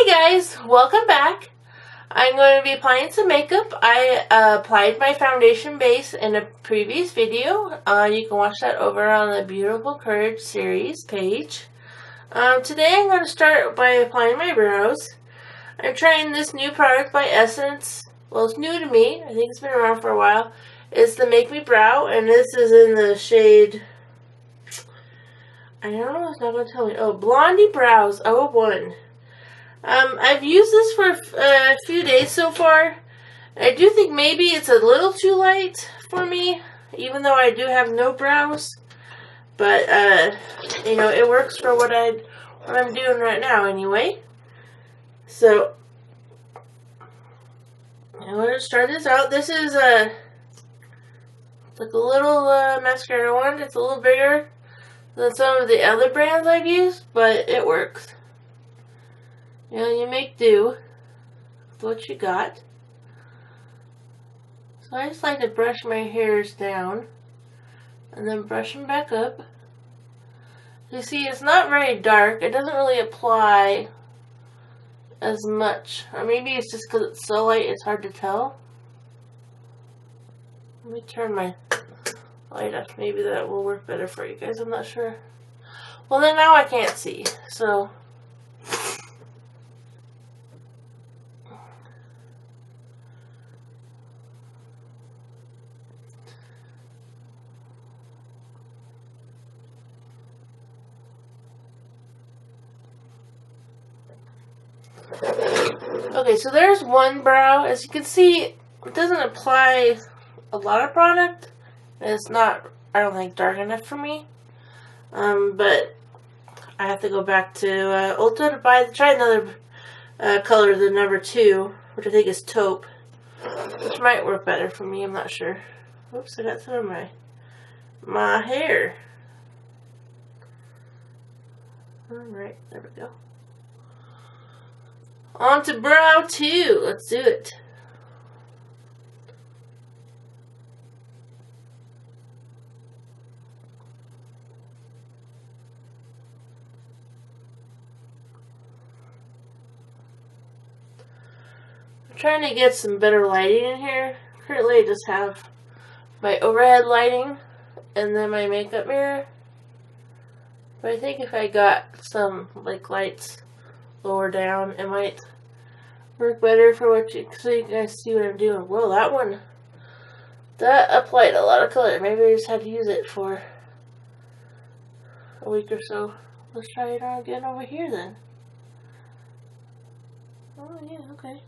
Hi guys, welcome back. I'm going to be applying some makeup. I applied my foundation base in a previous video. You can watch that over on the Beautiful Courage series page. Today I'm going to start by applying my brows. I'm trying this new product by Essence. Well, it's new to me. I think it's been around for a while. It's the Make Me Brow, and this is in the shade... I don't know, it's not going to tell me. Oh, Blondie Brows 01. I've used this for a few days so far. I do think maybe it's a little too light for me, even though I do have no brows. But, you know, it works for what I'm doing right now anyway. So, I'm going to start this out. This is like a little mascara one. It's a little bigger than some of the other brands I've used, but it works. You know, you make do with what you got. So I just like to brush my hairs down and then brush them back up. You see, it's not very dark. It doesn't really apply as much. Or maybe it's just because it's so light it's hard to tell. Let me turn my light off. Maybe that will work better for you guys. I'm not sure. Well, then now I can't see. So... Okay, so there's one brow. As you can see, it doesn't apply a lot of product. It's not, I don't think, dark enough for me. But I have to go back to Ulta to try another color, the number 2, which I think is taupe, which might work better for me. I'm not sure. Oops, I got some of my hair. Alright, there we go. On to brow 2. Let's do it. I'm trying to get some better lighting in here. Currently I just have my overhead lighting and then my makeup mirror. But I think if I got some like lights lower down, it might work better for so you guys see what I'm doing. Whoa, that applied a lot of color. Maybe I just had to use it for a week or so. Let's try it on again over here then. Oh yeah, okay.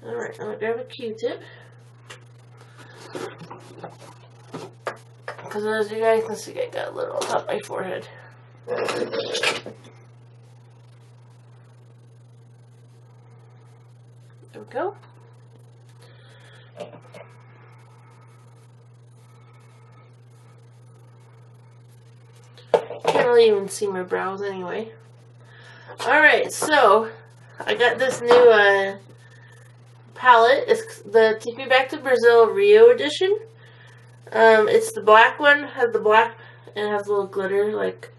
Alright, I'm gonna grab a Q-tip. Because as you guys can see, I got a little on top of my forehead. There we go. Can't really even see my brows anyway. Alright, so I got this new palette. It's the Take Me Back to Brazil Rio edition. It's the black one, has the black, and it has a little glitter, like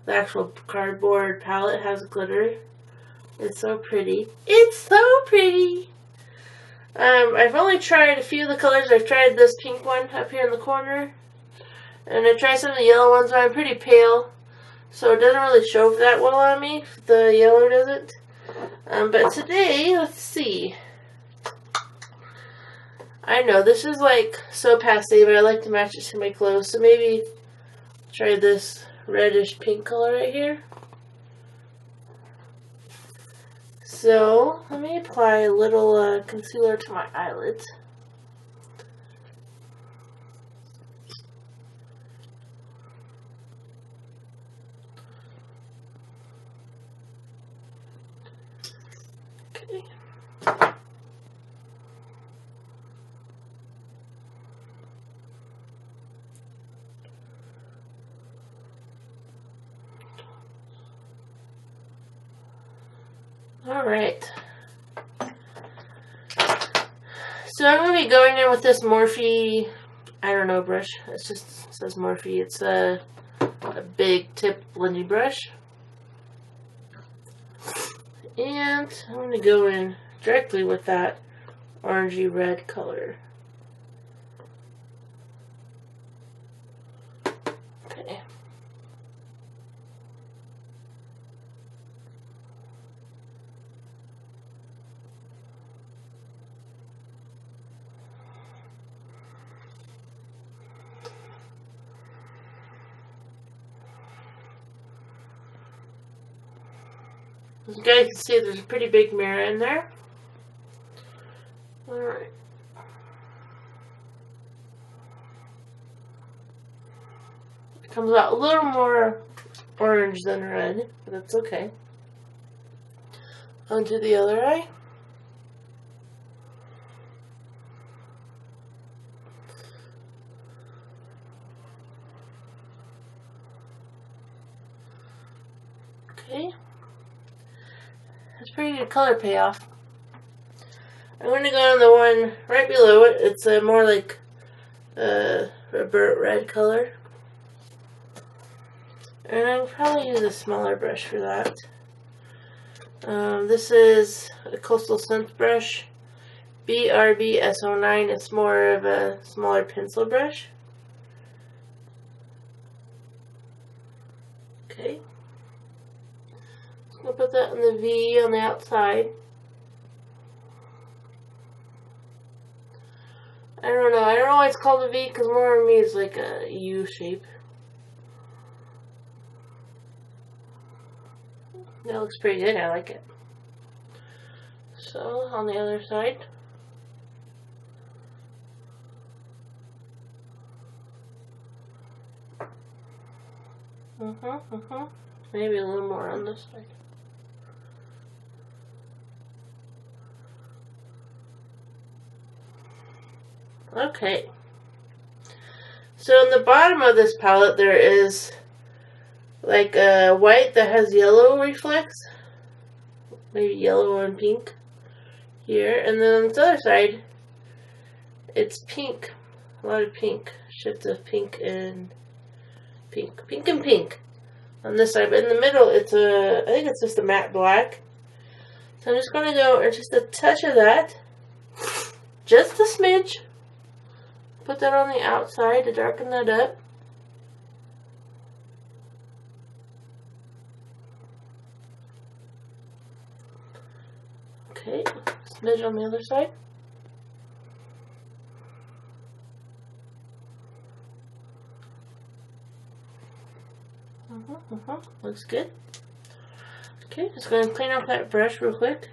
the actual cardboard palette has glitter. It's so pretty. It's so pretty! I've only tried a few of the colors. I've tried this pink one up here in the corner, and I tried some of the yellow ones, but I'm pretty pale, so it doesn't really show that well on me. The yellow doesn't. But today, let's see. I know, this is like so passé, but I like to match it to my clothes, so maybe try this reddish pink color right here. So, let me apply a little concealer to my eyelids. Okay. Alright, so I'm going to be going in with this Morphe, I don't know, brush. It says Morphe. It's a big tip blending brush. And I'm going to go in directly with that orangey red color. Okay. As you guys can see, there's a pretty big mirror in there. Alright. It comes out a little more orange than red, but that's okay. Onto the other eye. Okay. That's pretty good color payoff. I'm going to go on the one right below it. It's a more like a burnt red color. And I'll probably use a smaller brush for that. This is a Coastal Scent brush. BRB S09. It's more of a smaller pencil brush. Okay. I'll put that in the V on the outside. I don't know why it's called a V, because more of me is like a U shape. That looks pretty good, I like it. So, on the other side. Maybe a little more on this side. Okay. So in the bottom of this palette there is like a white that has yellow reflex. Maybe yellow and pink here. And then on this other side it's pink. A lot of pink. Shift of pink and pink. Pink and pink on this side. But in the middle it's I think it's just a matte black. So I'm just going to go and just a touch of that. Just a smidge. Put that on the outside to darken that up. Okay, smidge on the other side. Looks good. Okay, just going to clean off that brush real quick.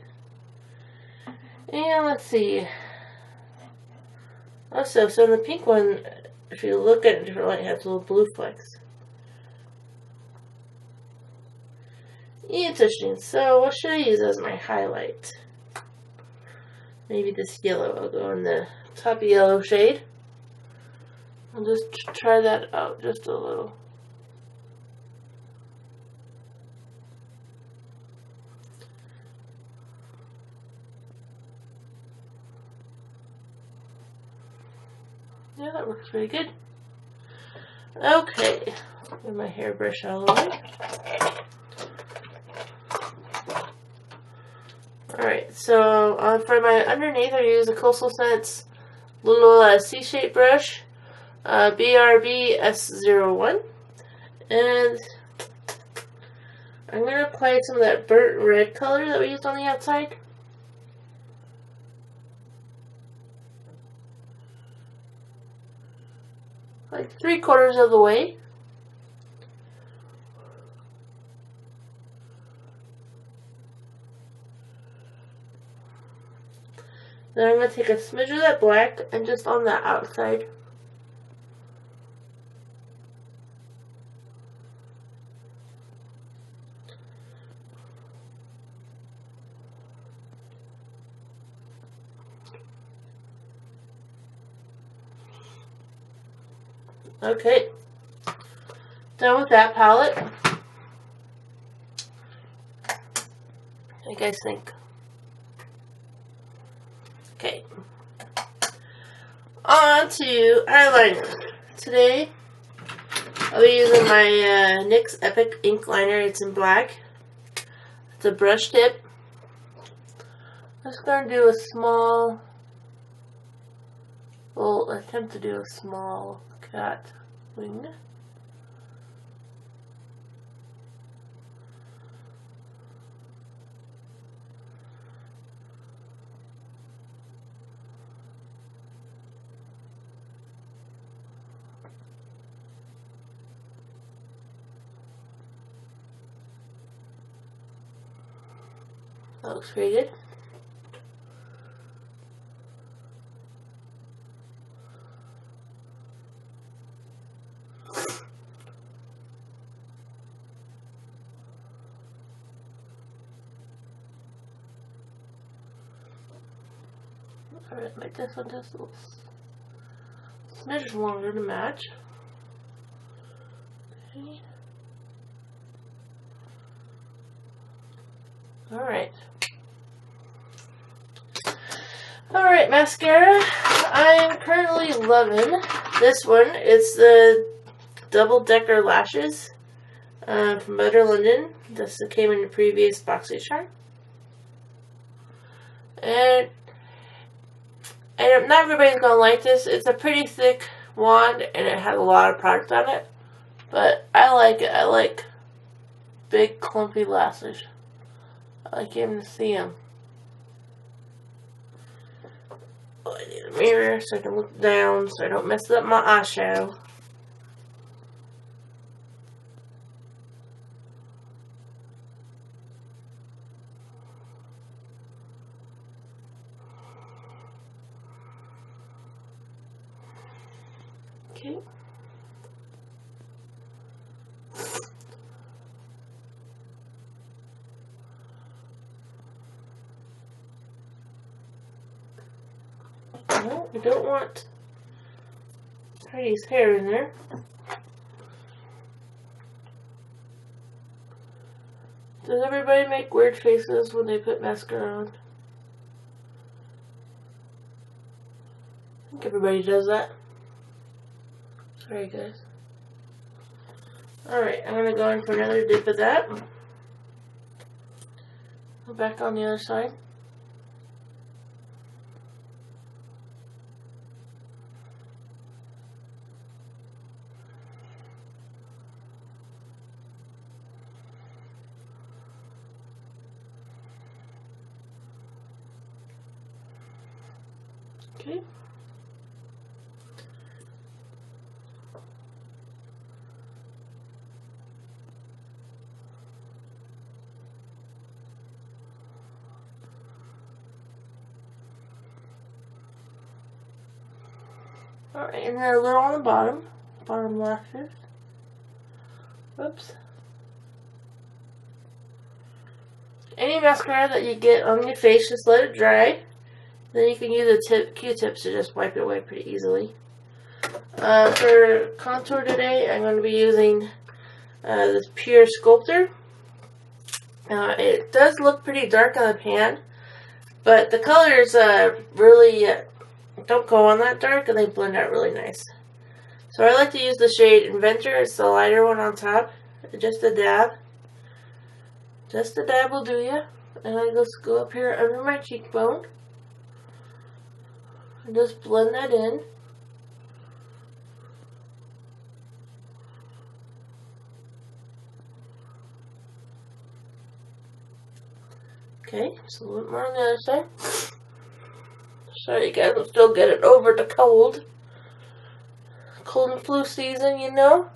And let's see. Also, so in the pink one, if you look at it different light, it has a little blue flecks. Interesting. So, what should I use as my highlight? Maybe this yellow. I'll go in the top yellow shade. I'll just try that out just a little. Yeah, that works pretty good. Okay, get my hairbrush out of the way. Alright, so for my underneath, I use a Coastal Scents little C-shaped brush, BRB S01, and I'm going to apply some of that burnt red color that we used on the outside. Like 3/4 of the way. Then I'm going to take a smidge of that black and just on the outside. Okay, done with that palette. What do you guys think? Okay, on to eyeliner. Today I'll be using my NYX Epic Ink Liner. It's in black. It's a brush tip. I'm just going to do a small, well, attempt to do a small cat wing. That looks pretty good. Alright, make this one just a little smidge longer to match. Okay. Alright, mascara. I'm currently loving this one. It's the Double Decker Lashes from Butter London. This came in the previous BoxyCharm. And not everybody's going to like this. It's a pretty thick wand and it has a lot of product on it. But I like it. I like big clumpy lashes. I like even to see them. Oh, I need a mirror so I can look down so I don't mess up my eyeshadow. Okay. No, we don't want Heidi's hair in there. Does everybody make weird faces when they put mascara on? I think everybody does that. Sorry guys. Alright, I'm going to go in for another dip of that. Go back on the other side. Okay. Alright, and then a little on the bottom lashes. Whoops. Any mascara that you get on your face, just let it dry. Then you can use a Q-tips to just wipe it away pretty easily. For contour today, I'm going to be using this Pur Sculpter. It does look pretty dark on the pan, but the colors really don't go on that dark and they blend out really nice. So I like to use the shade Inventor. It's the lighter one on top. Just a dab. Just a dab will do ya. And I just go up here under my cheekbone. And just blend that in. Okay, just a little bit more on the other side. Sorry you guys, I'm still getting over the cold. Cold and flu season, you know.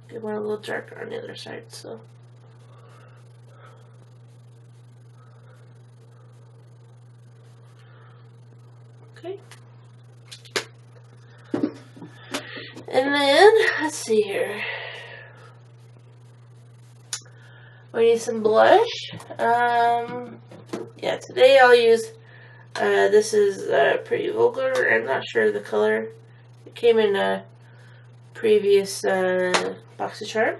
Get one a little darker on the other side, so. Okay. And then, let's see here. We need some blush. Yeah, today I'll use, this is pretty Vulgar. I'm not sure the color. It came in a previous BoxyCharm.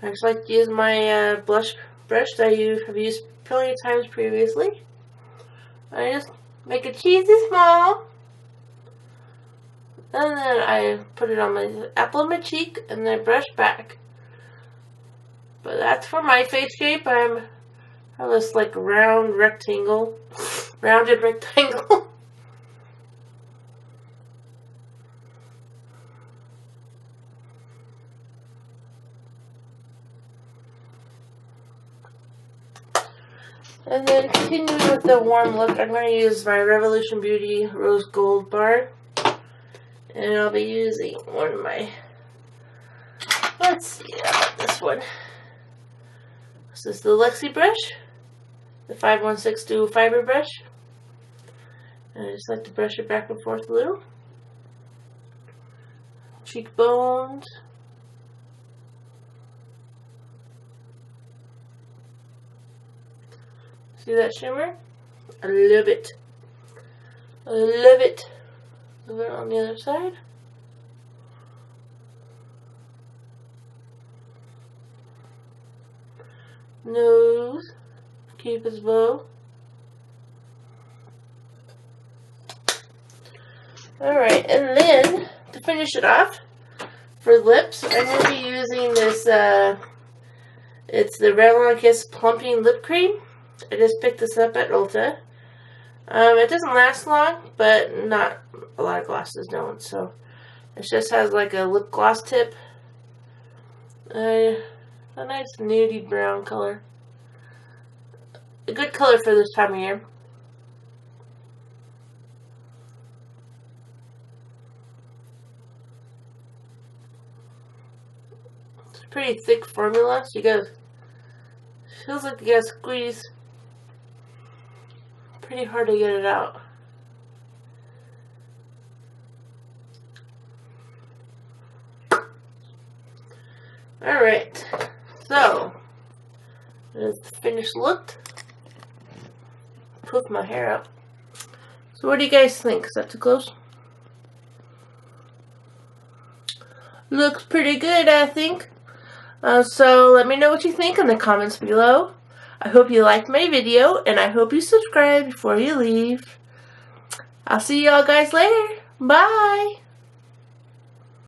I just like to use my blush brush that I have used plenty of times previously. I just Make it cheesy small. And then I put it on my apple of my cheek and then brush back. But that's for my face shape. I have this like rounded rectangle. And then continuing with the warm look, I'm going to use my Revolution Beauty Rose Gold Bar. And I'll be using one of my, let's see, how about this one. This is the Lexi brush, the 516 Dual Fiber brush. And I just like to brush it back and forth a little. Cheekbones. See that shimmer? I love it. I love it. Move it on the other side. Nose. Cupid's bow. Alright, and then to finish it off, for lips, I'm going to be using this, it's the Revlon Kiss Plumping Lip Cream. I just picked this up at Ulta. It doesn't last long, but not a lot of glosses don't, so it just has like a lip gloss tip. A nice nudie brown color. A good color for this time of year. It's a pretty thick formula, so you gotta, feels like you gotta squeeze pretty hard to get it out. Alright, so there's the finished look. Poof my hair out. So what do you guys think? Is that too close? Looks pretty good, I think. So let me know what you think in the comments below. I hope you liked my video, and I hope you subscribe before you leave. I'll see y'all guys later. Bye!